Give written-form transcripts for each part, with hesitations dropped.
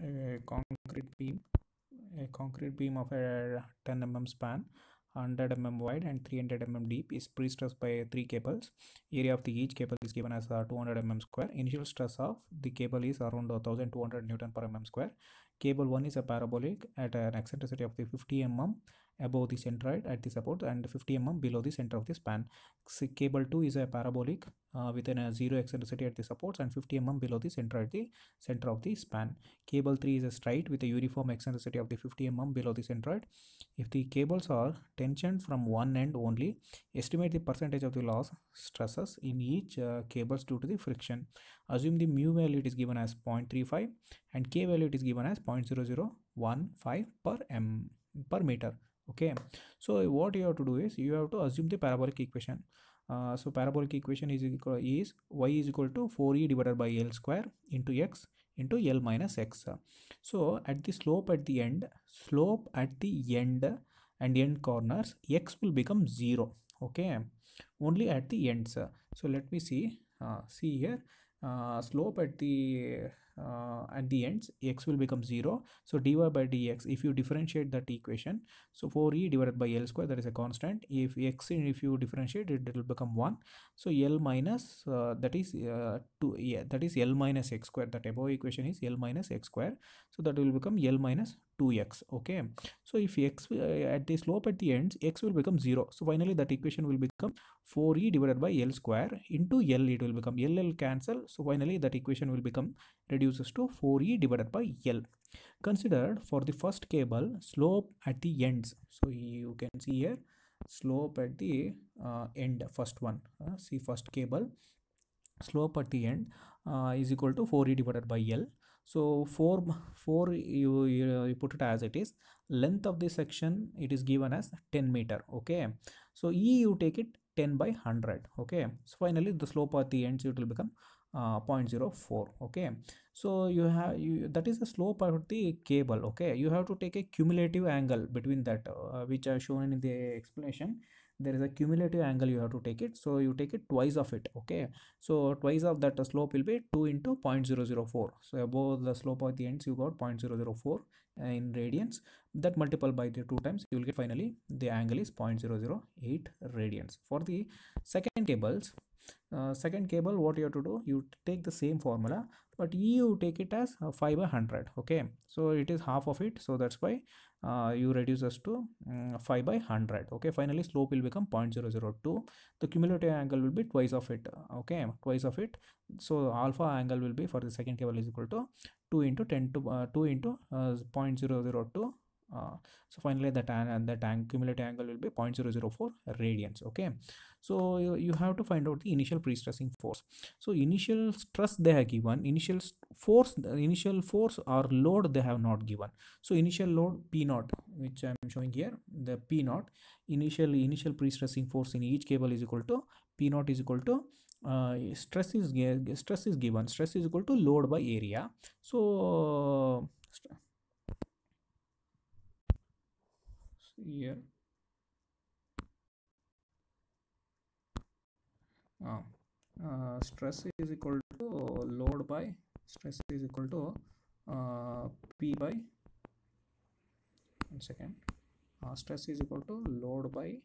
A concrete beam of a 10 mm span, 100 mm wide and 300 mm deep is pre-stressed by three cables. Area of the each cable is given as 200 mm square. Initial stress of the cable is around 1200 Newton per mm square. Cable 1 is a parabolic at an eccentricity of the 50 mm above the centroid at the support and 50 mm below the center of the span. Cable 2 is a parabolic within a zero eccentricity at the supports and 50 mm below the center of the span. Cable 3 is a straight with a uniform eccentricity of the 50 mm below the centroid. If the cables are tensioned from one end only, estimate the percentage of the loss stresses in each cables due to the friction. Assume the mu value it is given as 0.35 and k value it is given as 0.0015 per meter. Okay, so what you have to do is you have to assume the parabolic equation. So parabolic equation is y is equal to 4e divided by l square into x into L minus x. So at the slope at the end and end corners, x will become 0. Okay, only at the ends. So let me see. See here, slope at the ends, x will become 0. So dy by dx, if you differentiate that equation, so 4e divided by l square, that is a constant. If you differentiate it, it will become 1. So l minus that is 2, yeah, that is l minus x square. That above equation is l minus x square. So that will become l minus 2x. Okay, so if x at the slope at the ends, x will become 0. So finally that equation will become 4e divided by l square into l. It will become l cancel. So finally that equation will become reduces to 4e divided by l. Considered for the first cable slope at the ends. So you can see here slope at the end, first one. See first cable slope at the end is equal to 4e divided by l. So 4 you put it as it is. Length of the section it is given as 10 meter. Okay, so e you take it 10 by 100. Okay, so finally the slope at the ends it will become 0.04. Okay, so that is the slope of the cable. Okay, you have to take a cumulative angle between that, which are shown in the explanation. There is a cumulative angle, you have to take it, so you take it twice of it. Okay, so twice of that slope will be 2 into 0.004. So above the slope of the ends you got 0.004 in radians. That multiple by the 2 times, you will get finally the angle is 0.008 radians. For the second cables, second cable, what you have to do, you take the same formula, but you take it as 5 by 100. Okay, so it is half of it, so that's why you reduce us to 5 by 100. Okay, finally slope will become 0.002. The cumulative angle will be twice of it. Okay, twice of it. So alpha angle will be for the second cable is equal to 2 into 10 to 2 into 0.002. So finally that cumulative angle will be 0.004 radians. Okay, so you have to find out the initial pre-stressing force. So initial stress they have given, initial force or load they have not given. So initial load P naught, which I am showing here, the P naught, initial pre-stressing force in each cable is equal to P naught is equal to stress is given, stress is equal to load by area. So here uh, stress is equal to load by stress is equal to P by, one second, stress is equal to load by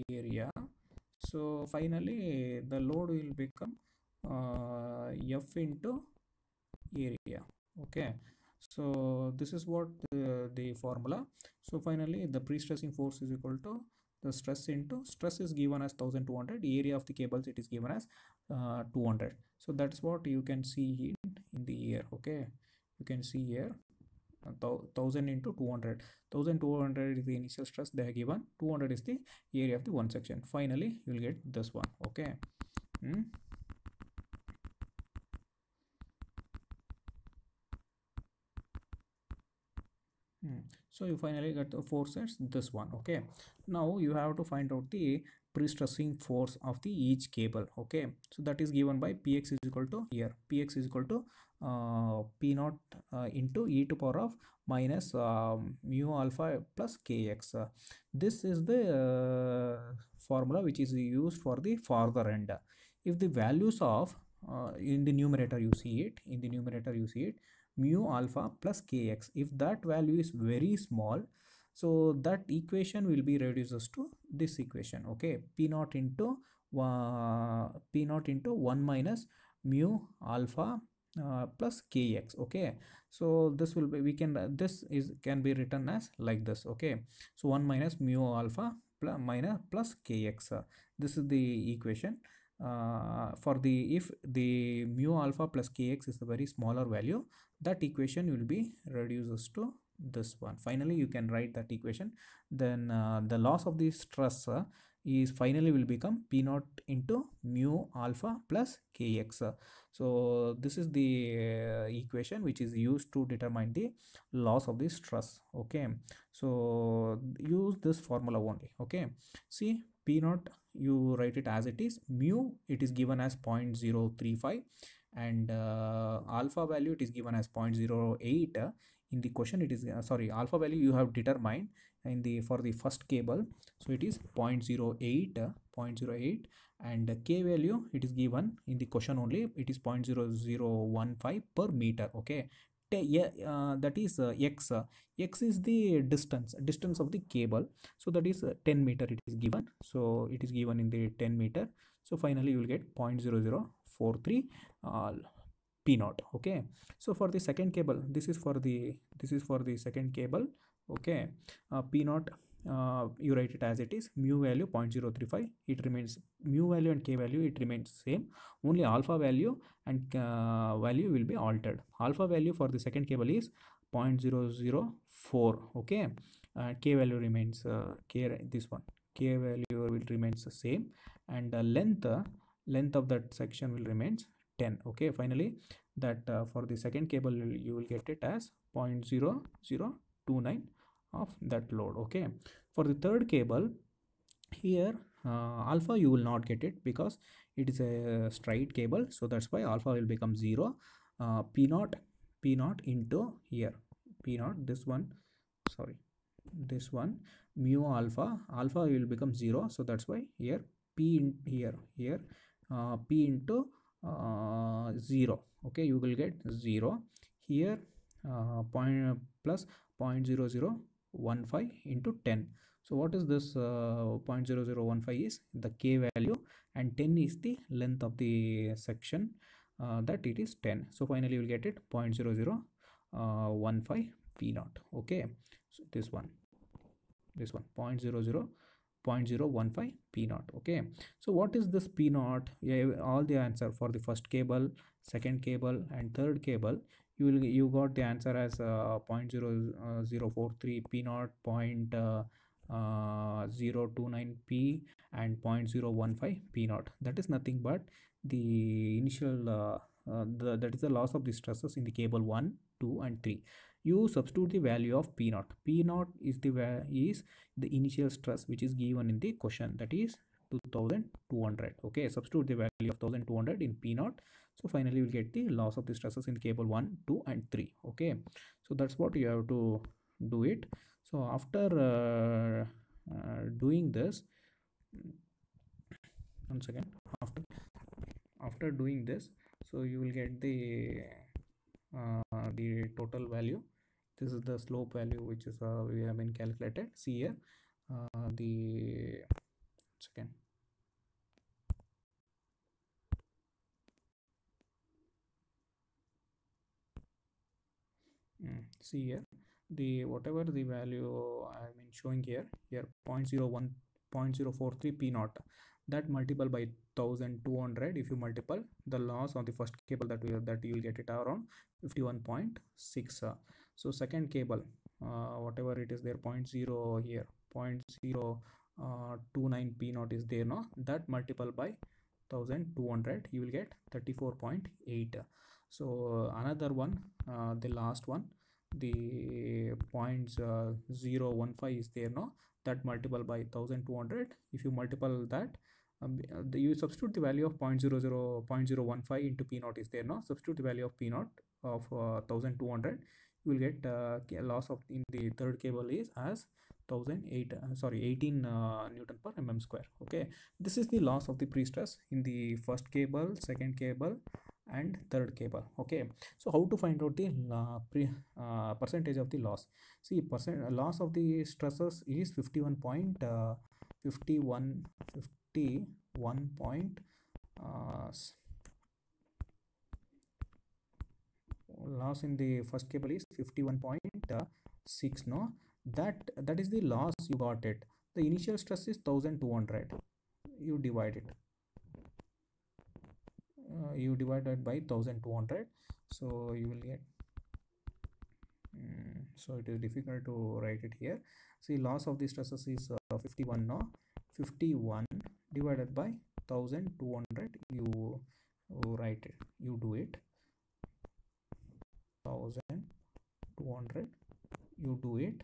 area. So finally the load will become F into area. Okay, so this is what the formula. So finally the pre-stressing force is equal to the stress into stress is given as 1200, area of the cables it is given as 200. So that's what you can see in the year. Okay, you can see here 1000 into 200. 1200 is the initial stress they are given, 200 is the area of the one section. Finally you will get this one. Okay. So you finally get the four sets, this one. Okay, now you have to find out the pre-stressing force of the each cable. Okay, so that is given by Px is equal to, here Px is equal to P naught into e to power of minus mu alpha plus kx. This is the formula which is used for the farther end. If the values of in the numerator you see it, mu alpha plus kx. If that value is very small, so that equation will be reduced to this equation. Okay, p naught into p naught into 1 minus mu alpha plus kx. Okay, so this will be, we can this is can be written as like this. Okay, so 1 minus mu alpha plus kx. This is the equation. For the, if the mu alpha plus kx is a very smaller value, that equation will be reduces to this one. Finally you can write that equation. Then the loss of the stress is finally will become p naught into mu alpha plus kx. So this is the equation which is used to determine the loss of the stress. Okay, so use this formula only. Okay, see, p naught you write it as it is, mu it is given as 0.035, and alpha value it is given as 0.08. In the question it is sorry, alpha value you have determined in the for the first cable, so it is 0.08, 0.08, and k value it is given in the question only, it is 0.0015 per meter. Okay, yeah, that is x. X is the distance of the cable, so that is 10 meter it is given, so it is given in the 10 meter. So finally you will get 0.0043 p naught. Okay, so for the second cable, this is for the second cable. Okay, p naught you write it as it is, mu value 0.035, it remains, mu value and k value it remains same, only alpha value and value will be altered. Alpha value for the second cable is 0.004. Okay, k value remains this one, k value will remains the same, and length of that section will remains 10. Okay, finally that for the second cable you will get it as 0.0029 of that load. Okay, for the third cable, here alpha you will not get it because it is a straight cable, so that's why alpha will become 0. P naught into here, p naught, this one, sorry, this one, mu alpha will become 0, so that's why here p in here p into 0. Okay, you will get 0 here, point plus 0.0015 into 10. So what is this 0.0015 is the k value, and 10 is the length of the section, that it is 10. So finally you will get it 0.0015 p naught. Okay, so this one 0.0015 p naught. Okay, so what is this p naught? Yeah, all the answer for the first cable, second cable, and third cable, you got the answer as 0.0043 p naught, 0.029 p, and 0.015 p naught. That is nothing but the initial that is the loss of the stresses in the cable 1, 2, and 3. You substitute the value of p naught. P naught is the initial stress which is given in the question, that is 2200. Okay, substitute the value of 1200 in p naught, so finally you will get the loss of the stresses in cable 1, 2, and 3. Okay, so that's what you have to do it. So after doing this, once again, after doing this, so you will get the total value. This is the slope value which is we have been calculated. See here, the second, see here, the whatever the value I mean showing here 0.01 0.043 p naught, that multiple by 1200, if you multiple the loss on the first cable, that you will get it around 51.6. So second cable, whatever it is there, 0.0 here, 0.029 p naught is there, no, that multiple by 1200 you will get 34.8. So another one, the last one, the 0.015 is there, no, that multiple by 1200, if you multiple that, you substitute the value of 0.015 into p naught is there, no, substitute the value of p naught of 1200, you will get loss of in the third cable is as 18 Newton per mm square. Okay, this is the loss of the pre-stress in the first cable, second cable, and third cable. Okay, so how to find out the percentage of the loss? See, loss of the stresses is 51 point uh, loss in the first cable is 51.6. No, that is the loss you got it. The initial stress is 1200. You divide it, you divide it by 1200, so you will get so it is difficult to write it here. See, loss of the stresses is 51. No, 51 divided by 1200, you write it, you do it, 1200 you do it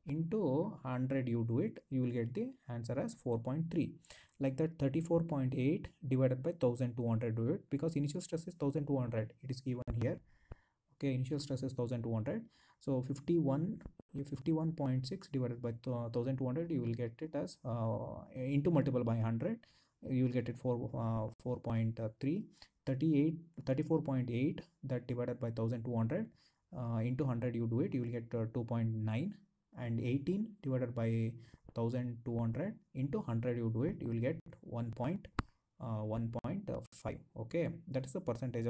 into 100, you do it, you will get the answer as 4.3. Like that, 34.8 divided by 1200, do it, because initial stress is 1200, it is given here. Okay, initial stress is 1200, so 51.6 divided by 1200, you will get it as into multiple by 100, you will get it for 4.3. 34.8 that divided by 1200 into 100, you do it, you will get 2.9. And 18 divided by 1200 into 100, you do it, you will get 1.5. Okay, that is the percentage of